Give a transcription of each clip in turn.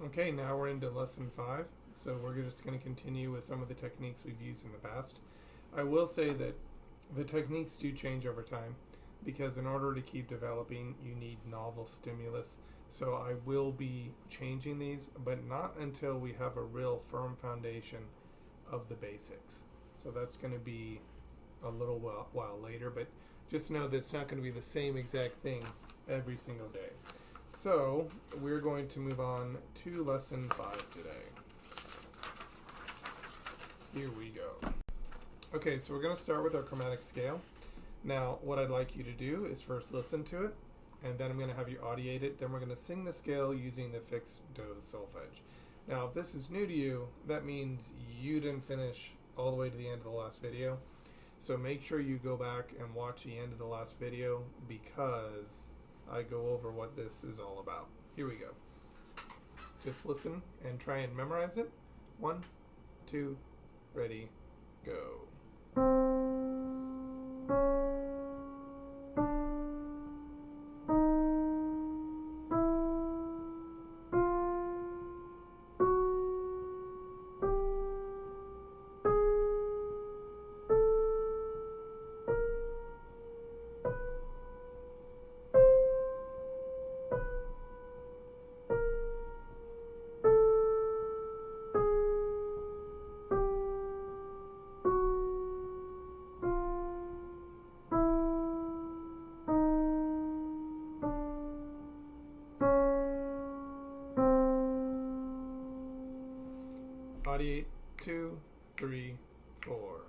Okay, now we're into lesson 5, so we're just going to continue with some of the techniques we've used in the past. I will say that the techniques do change over time because in order to keep developing, you need novel stimulus. So I will be changing these, but not until we have a real firm foundation of the basics. So that's going to be a little while later, but just know that it's not going to be the same exact thing every single day. So we're going to move on to lesson 5 today. Here we go. Okay, so we're going to start with our chromatic scale. Now, what I'd like you to do is first listen to it, and then I'm going to have you audiate it. Then we're going to sing the scale using the fixed do solfege. Now, if this is new to you, that means you didn't finish all the way to the end of the last video. So make sure you go back and watch the end of the last video because I go over what this is all about. Here we go. Just listen and try and memorize it. 1, 2, ready, go. Audiate 2, 3, 4.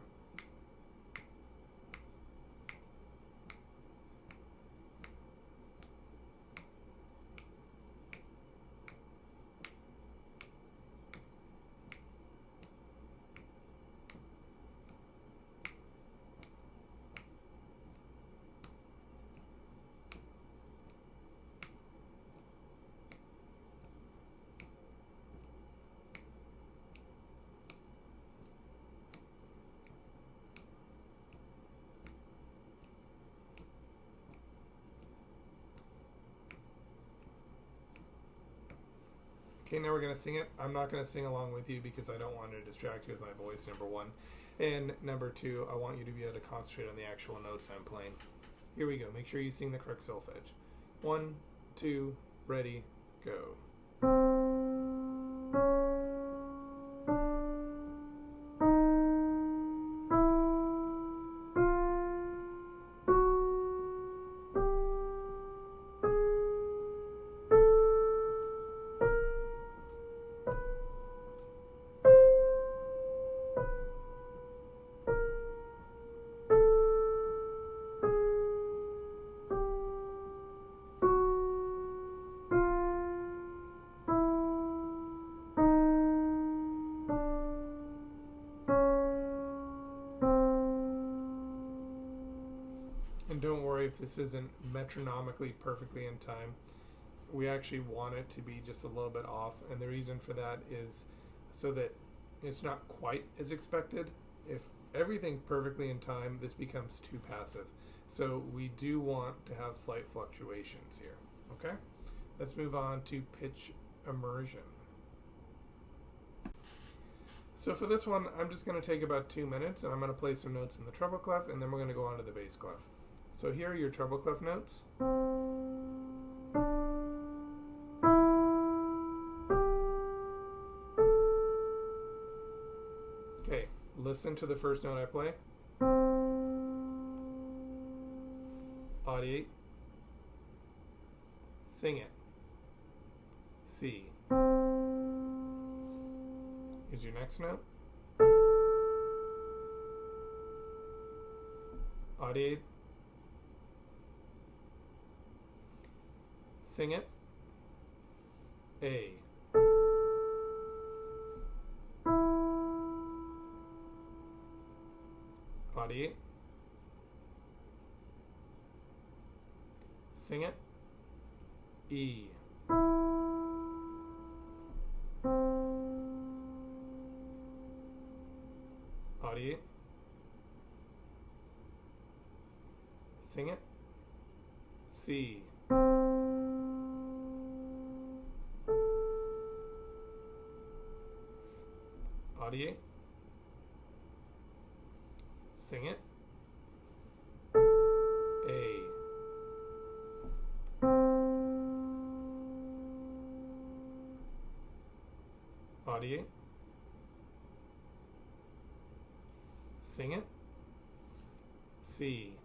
Okay, now we're going to sing it. I'm not going to sing along with you because I don't want to distract you with my voice, number 1. And number 2, I want you to be able to concentrate on the actual notes I'm playing. Here we go. Make sure you sing the correct solfege. 1, 2, ready, go. And don't worry if this isn't metronomically perfectly in time. We actually want it to be just a little bit off, and the reason for that is so that it's not quite as expected. If everything's perfectly in time, this becomes too passive. So we do want to have slight fluctuations here. Okay? Let's move on to pitch immersion. So for this one, I'm just going to take about 2 minutes, and I'm going to play some notes in the treble clef, and then we're going to go on to the bass clef. So here are your treble clef notes. Okay, listen to the first note I play. Audiate. Sing it. C. Here's your next note. Audiate. Sing it. A. Audiate. Sing it. E. Audiate. Sing it. C. Audiate. Sing it. A. Audiate. Sing it. C.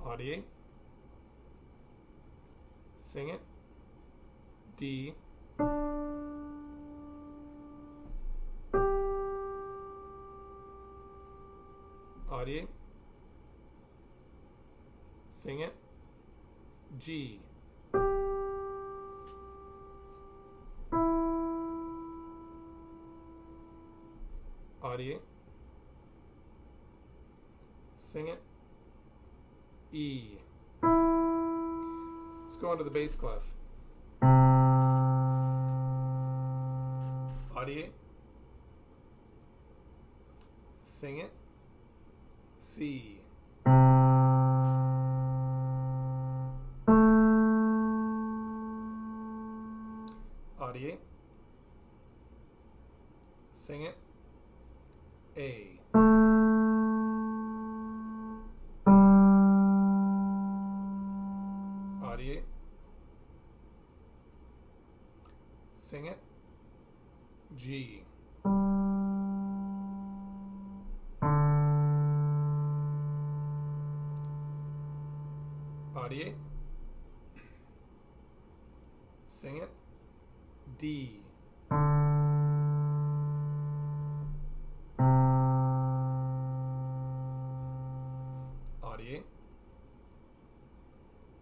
Audiate. Sing it. D. Audiate. Sing it. G. Audiate. Sing it. E. Let's go on to the bass clef. Audiate. Sing it. C. Audiate. Sing it. A. Audiate. Sing it. G. Audiate. Sing it. D. Audiate.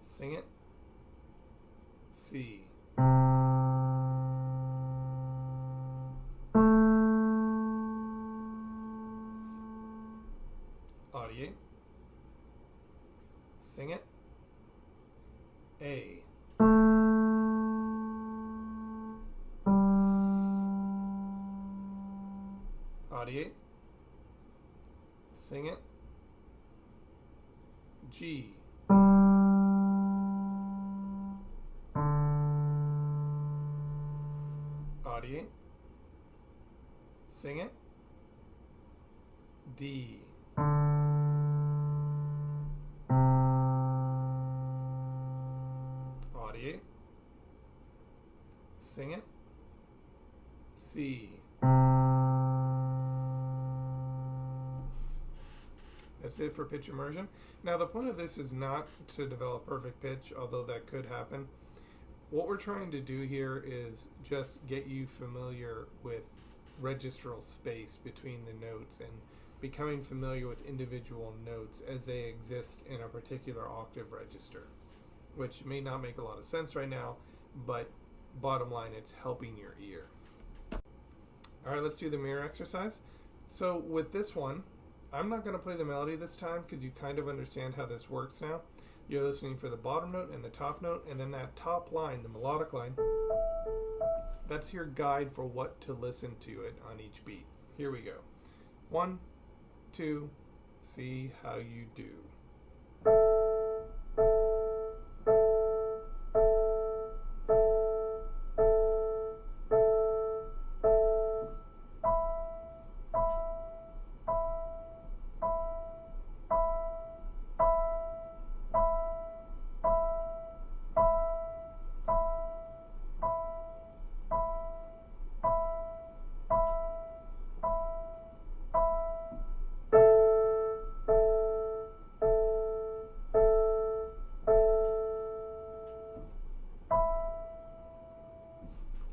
Sing it. C. Audiate. Sing it. A. Audiate. Sing it. G. Audiate. Sing it. D. Audiate. Sing it. C. That's it for pitch immersion. Now the point of this is not to develop perfect pitch, although that could happen. What we're trying to do here is just get you familiar with registral space between the notes and becoming familiar with individual notes as they exist in a particular octave register, which may not make a lot of sense right now, but bottom line, it's helping your ear. All right, let's do the mirror exercise. So with this one, I'm not going to play the melody this time because you kind of understand how this works now. You're listening for the bottom note and the top note, and then that top line, the melodic line, that's your guide for what to listen to it on each beat. Here we go. 1, 2, see how you do.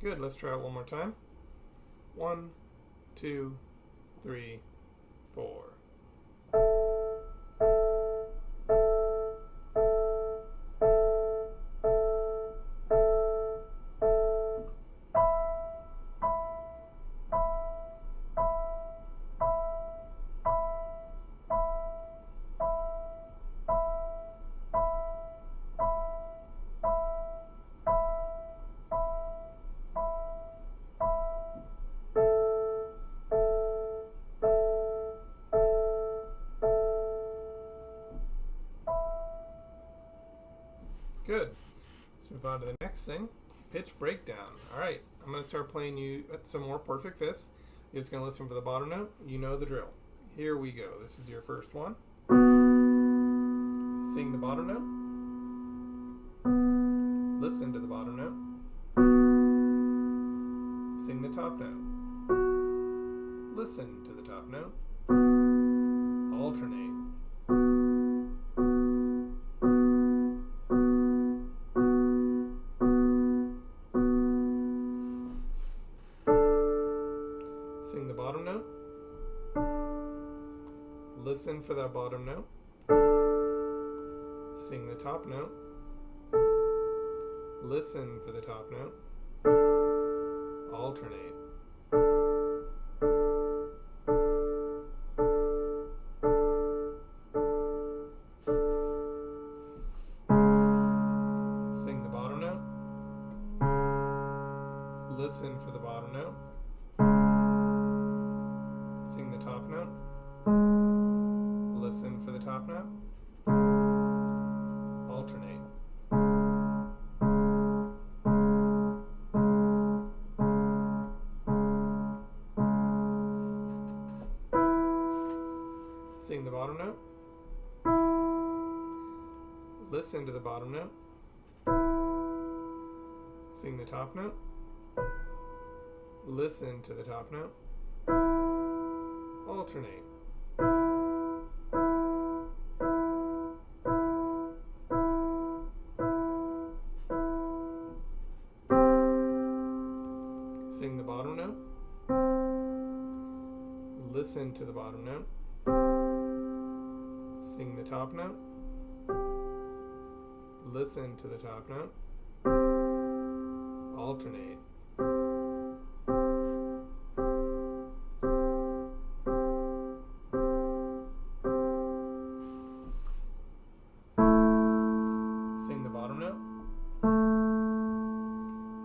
Good, let's try it one more time. 1, 2, 3, 4. Good. Let's move on to the next thing, pitch breakdown. All right, I'm going to start playing you some more perfect fifths. You're just going to listen for the bottom note. You know the drill. Here we go. This is your first one. Sing the bottom note. Listen to the bottom note. Sing the top note. Listen to the top note. Alternate. Sing the bottom note. Listen for that bottom note. Sing the top note. Listen for the top note. Alternate. Sing the bottom note. Listen for the bottom note. Sing the top note. Listen for the top note. Alternate. Sing the bottom note. Listen to the bottom note. Sing the top note. Listen to the top note. Alternate. Sing the bottom note. Listen to the bottom note. Sing the top note. Listen to the top note. Alternate. Sing the bottom note.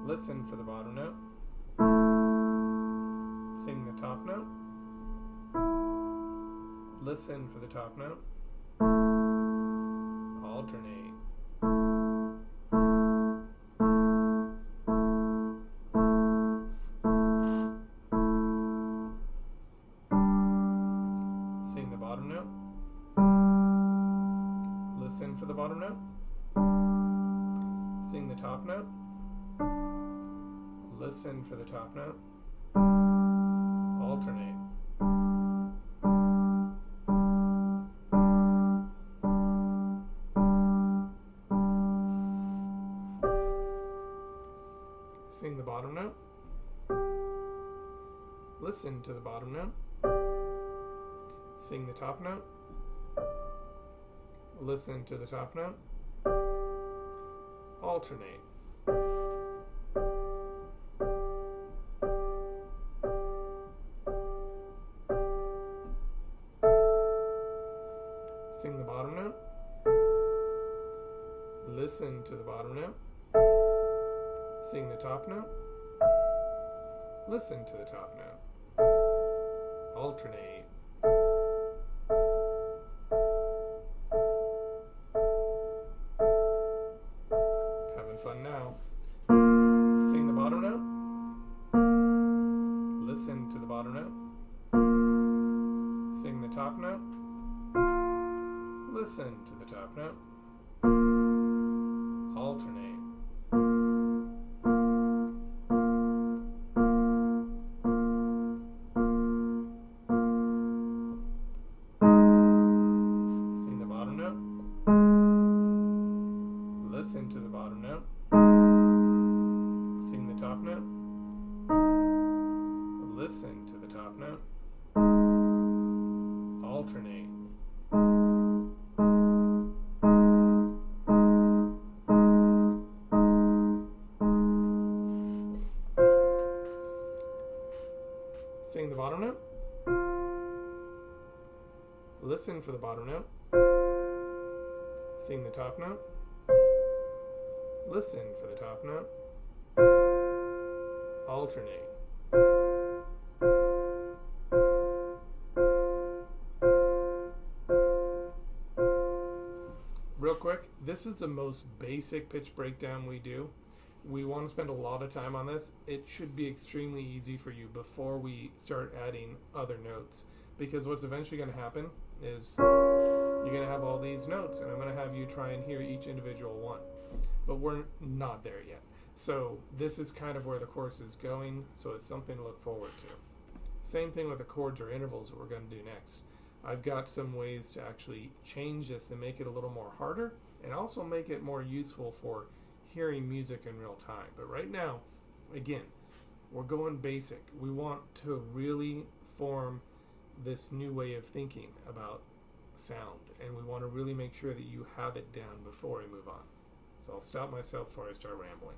Listen for the bottom note. Sing the top note. Listen for the top note. Alternate. Sing the bottom note. Listen for the bottom note. Sing the top note. Listen for the top note. Alternate. Sing the bottom note. Listen to the bottom note. Sing the top note. Listen to the top note. Alternate. Sing the bottom note. Listen to the bottom note. Sing the top note. Listen to the top note. Alternate. Having fun now. Sing the bottom note. Listen to the bottom note. Sing the top note. Listen to the top note. Alternate. Sing the bottom note. Listen to the bottom note. Sing the top note. Listen to the top note. Alternate. Sing the bottom note. Listen for the bottom note. Sing the top note. Listen for the top note. Alternate. real quick, this is the most basic pitch breakdown we do. We want to spend a lot of time on this. It should be extremely easy for you before we start adding other notes, because what's eventually going to happen is you're going to have all these notes, and I'm going to have you try and hear each individual one. But we're not there yet. So this is kind of where the course is going, so it's something to look forward to. Same thing with the chords or intervals that we're going to do next. I've got some ways to actually change this and make it a little more harder, and also make it more useful for hearing music in real time. But right now, again, we're going basic. We want to really form this new way of thinking about sound, and we want to really make sure that you have it down before we move on. So I'll stop myself before I start rambling.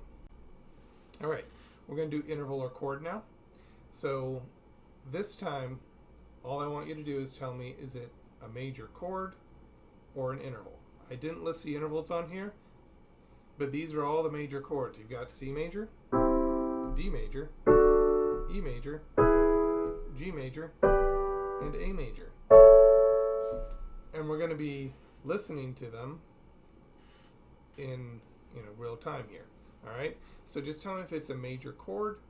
All right, we're going to do interval or chord now. So this time, all I want you to do is tell me, is it a major chord or an interval? I didn't list the intervals on here, but these are all the major chords. You've got C major, D major, E major, G major, and A major. And we're going to be listening to them in real time here. All right? So just tell me if it's a major chord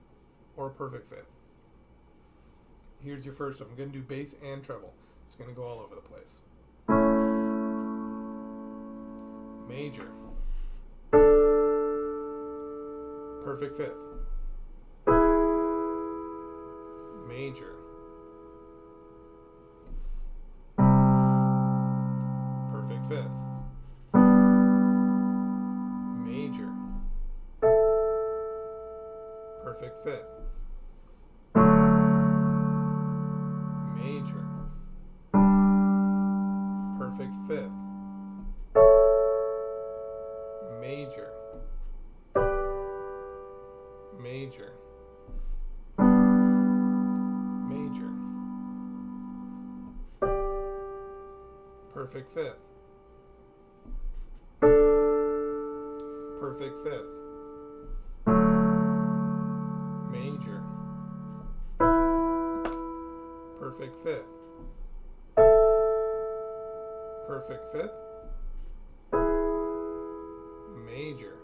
or a perfect fifth. Here's your first one. I'm going to do bass and treble. It's going to go all over the place. Major. Perfect fifth. Major. Perfect fifth. Major. Perfect fifth. Major. Perfect fifth. Major. Major. Major. Perfect fifth. Perfect fifth. Major. Perfect fifth. Perfect fifth. Major.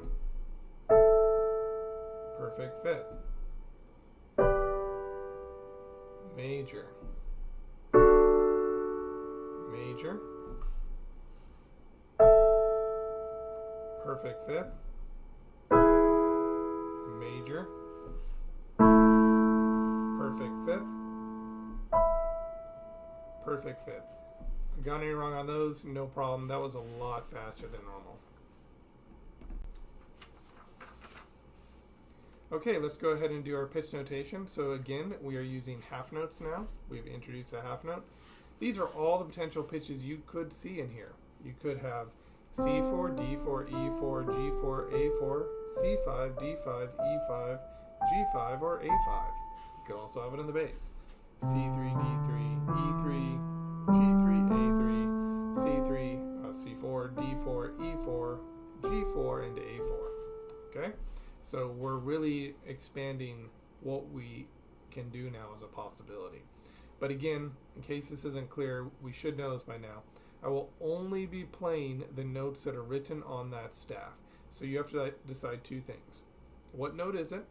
Perfect fifth. Major. Major. Perfect fifth. Major. Perfect fifth. Perfect fifth. Got any wrong on those? No problem. That was a lot faster than normal. Okay, let's go ahead and do our pitch notation. So again, we are using half notes now. We've introduced a half note. These are all the potential pitches you could see in here. You could have C4, D4, E4, G4, A4, C5, D5, E5, G5, or A5. You could also have it in the bass. C3, D3, E3, G3, A3, C3, C4, D4, E4, G4, and A4. Okay? So we're really expanding what we can do now as a possibility. But again, in case this isn't clear, we should know this by now. I will only be playing the notes that are written on that staff. So you have to decide two things. What note is it?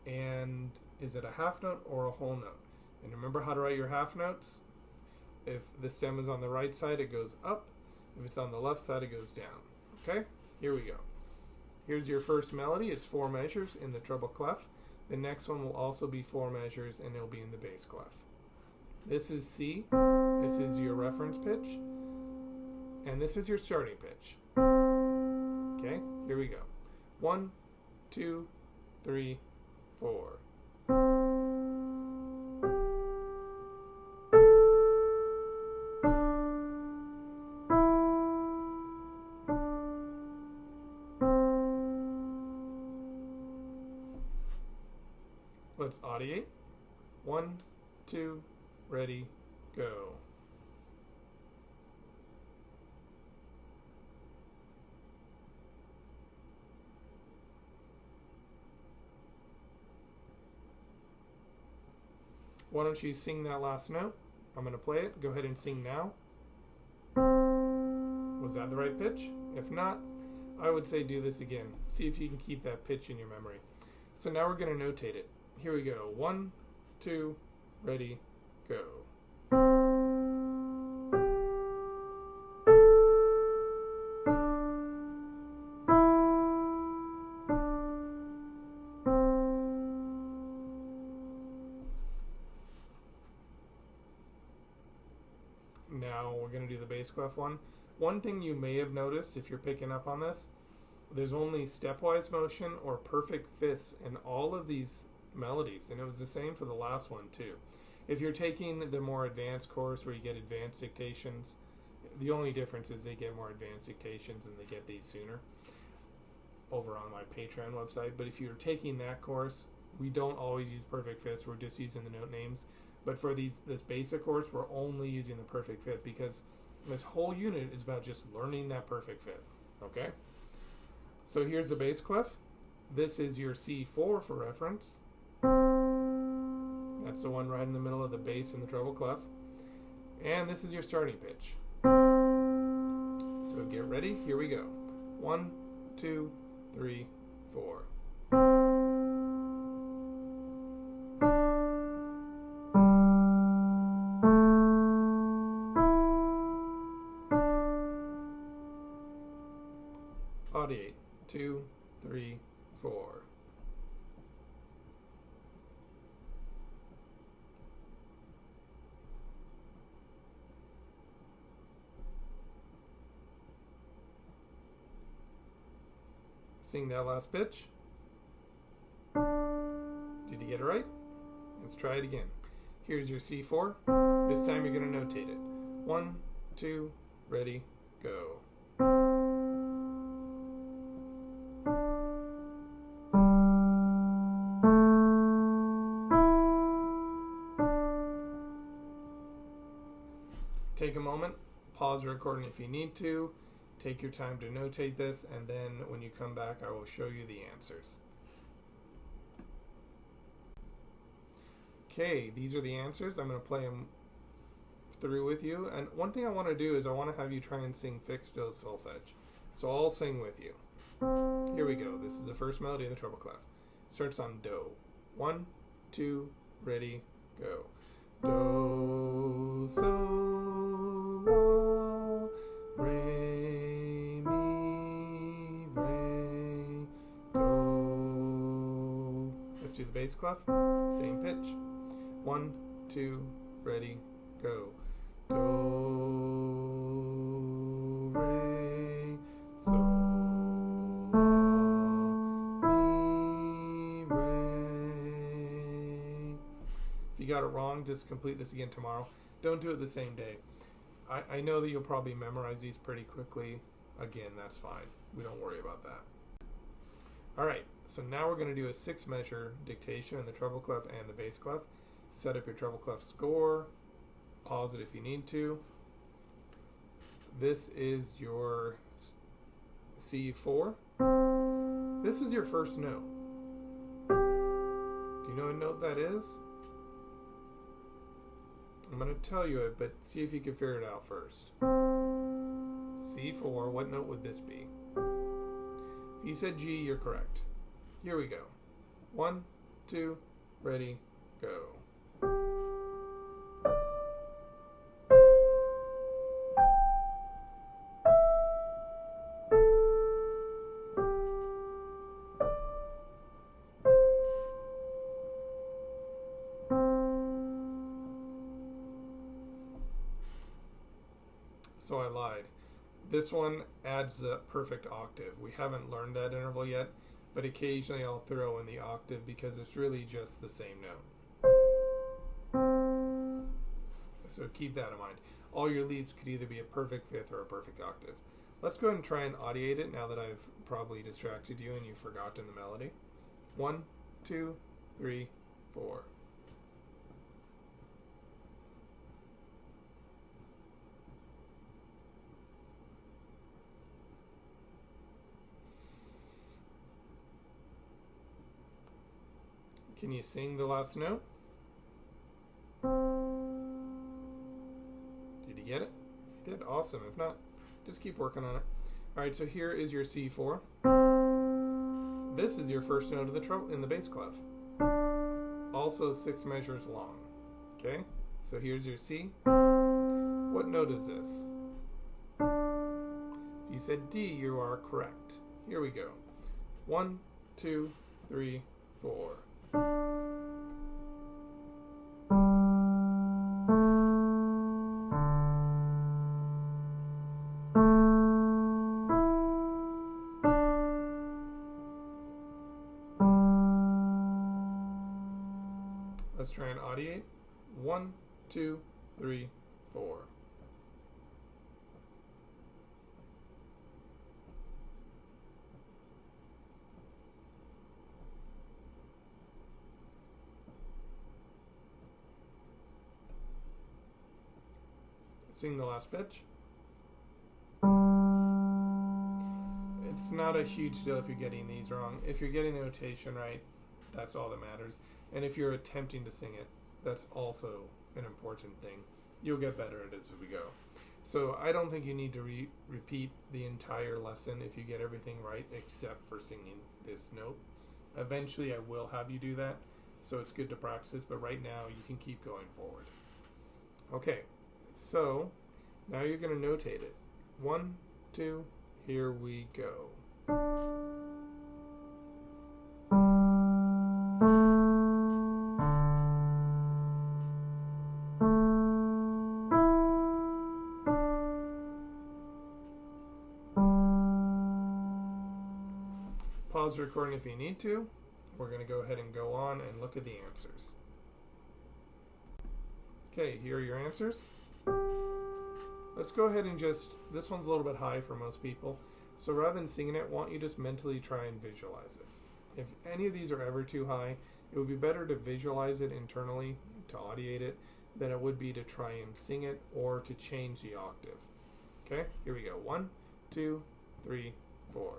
And is it a half note or a whole note? And remember how to write your half notes. If the stem is on the right side, it goes up. If it's on the left side, it goes down. Okay? Here we go. Here's your first melody. It's 4 measures in the treble clef. The next one will also be 4 measures, and it'll be in the bass clef. This is C. This is your reference pitch. And this is your starting pitch. Okay? Here we go. 1, 2, 3, 4. Let's audiate. 1, 2, ready, go. Why don't you sing that last note? I'm going to play it. Go ahead and sing now. We'll Was that the right pitch? If not, I would say do this again. See if you can keep that pitch in your memory. So now we're going to notate it. Here we go. 1, 2, ready, go. Now we're going to do the bass clef one. One thing you may have noticed if you're picking up on this, there's only stepwise motion or perfect fifths in all of these melodies, and it was the same for the last one too. If you're taking the more advanced course where you get advanced dictations, the only difference is they get more advanced dictations and they get these sooner over on my Patreon website. But if you're taking that course, we don't always use perfect fifths, we're just using the note names. But for this basic course, we're only using the perfect fifth because this whole unit is about just learning that perfect fifth. Okay? So here's the bass clef. This is your C4 for reference. That's the one right in the middle of the bass and the treble clef. And this is your starting pitch. So get ready. Here we go. 1, 2, 3, 4. Audiate. 2, 3, 4. Sing that last pitch. Did you get it right? Let's try it again. Here's your C4. This time you're going to notate it. 1, 2, ready, go. Take a moment, pause the recording if you need to, take your time to notate this, and then when you come back I will show you the answers. Okay, these are the answers. I'm going to play them through with you, and one thing I want to do is I want to have you try and sing fixed do solfege. So I'll sing with you. Here we go. This is the first melody of the treble clef. Starts on do. 1, 2, ready, go. Do, sol, la, re, mi, re, do. Let's do the bass clef. Same pitch. 1, 2, ready, go. Do, re, sol, la, mi, re. If you got it wrong, just complete this again tomorrow. Don't do it the same day. I know that you'll probably memorize these pretty quickly. Again, that's fine. We don't worry about that. Alright, so now we're going to do a 6-measure dictation in the treble clef and the bass clef. Set up your treble clef score. Pause it if you need to. This is your C4. This is your first note. Do you know what note that is? I'm going to tell you it, but see if you can figure it out first. C4, what note would this be? If you said G, you're correct. Here we go. 1, 2, ready, go. So I lied. This one adds a perfect octave. We haven't learned that interval yet, but occasionally I'll throw in the octave because it's really just the same note. So keep that in mind. All your leaps could either be a perfect fifth or a perfect octave. Let's go ahead and try and audiate it now that I've probably distracted you and you've forgotten the melody. 1, 2, 3, 4. Can you sing the last note? Did you get it? If you did, awesome. If not, Just keep working on it. All right, so here is your C4. This is your first note of the treble in the bass clef. Also 6 measures long. Okay, so here's your C. What note is this? If you said D, you are correct. Here we go. 1, 2, 3, 4. Let's try and audiate. 1, 2, 3, 4. Sing the last pitch. It's not a huge deal if you're getting these wrong. If you're getting the notation right, that's all that matters. And if you're attempting to sing it, that's also an important thing. You'll get better at it as we go. So I don't think you need to repeat the entire lesson if you get everything right except for singing this note. Eventually I will have you do that, so it's good to practice, but right now you can keep going forward. Okay, so now you're going to notate it. 1, 2, here we go. Pause the recording if you need to. We're going to go ahead and go on and look at the answers. Okay, here are your answers. Let's go ahead and just, this one's a little bit high for most people, so rather than singing it, why don't you just mentally try and visualize it. If any of these are ever too high, it would be better to visualize it internally, to audiate it, than it would be to try and sing it or to change the octave. Okay, here we go. 1, 2, 3, 4.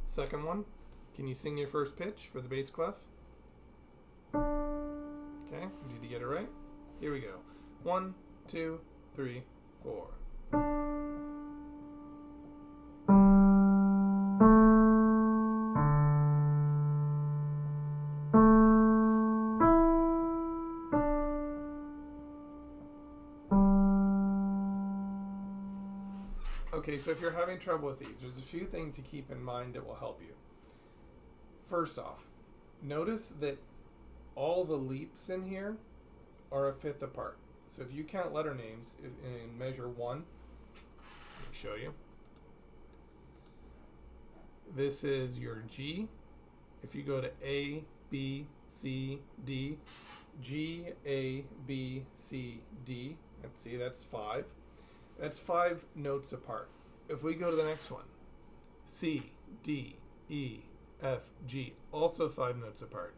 Second one, can you sing your first pitch for the bass clef? Okay, did you get it right? Here we go. 1, 2, 3, 4. Okay, so if you're having trouble with these, there's a few things to keep in mind that will help you. First off, notice that all the leaps in here are a fifth apart. So if you count letter names in measure 1, let me show you. This is your G. If you go to A, B, C, D, G, A, B, C, D, let's see, that's 5. That's 5 notes apart. If we go to the next one, C, D, E, F, G, also 5 notes apart.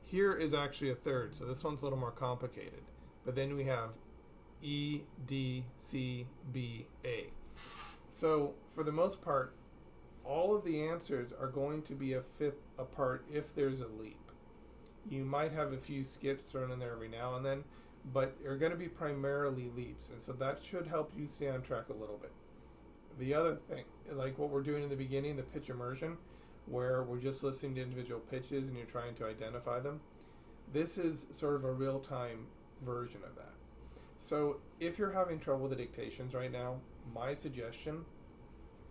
Here is actually a third, so this one's a little more complicated. But then we have E, D, C, B, A. So for the most part, all of the answers are going to be a fifth apart if there's a leap. You might have a few skips thrown in there every now and then, but they're going to be primarily leaps, and so that should help you stay on track a little bit. The other thing, like what we're doing in the beginning, the pitch immersion, where we're just listening to individual pitches and you're trying to identify them, this is sort of a real-time version of that. So if you're having trouble with the dictations right now, my suggestion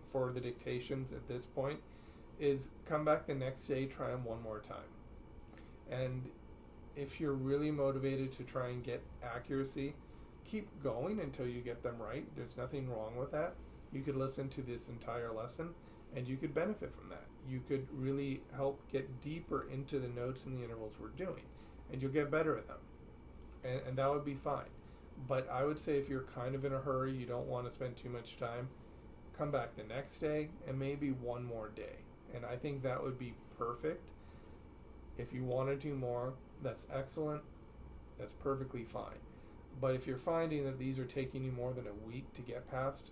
for the dictations at this point is come back the next day, try them one more time. And if you're really motivated to try and get accuracy, keep going until you get them right. There's nothing wrong with that. You could listen to this entire lesson and you could benefit from that. You could really help get deeper into the notes and the intervals we're doing, and you'll get better at them. And that would be fine. But I would say if you're kind of in a hurry, you don't want to spend too much time, come back the next day and maybe one more day. And I think that would be perfect. If you want to do more, that's excellent. That's perfectly fine. But if you're finding that these are taking you more than a week to get past,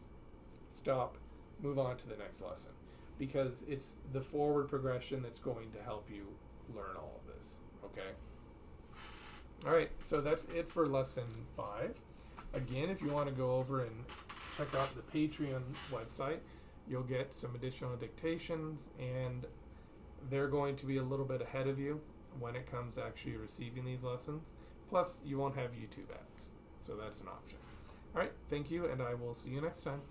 stop, move on to the next lesson, because it's the forward progression that's going to help you learn all of this. Okay? All right, so that's it for lesson 5. Again, if you want to go over and check out the Patreon website, you'll get some additional dictations, and they're going to be a little bit ahead of you when it comes to actually receiving these lessons. Plus, you won't have YouTube ads, so that's an option. All right, thank you, and I will see you next time.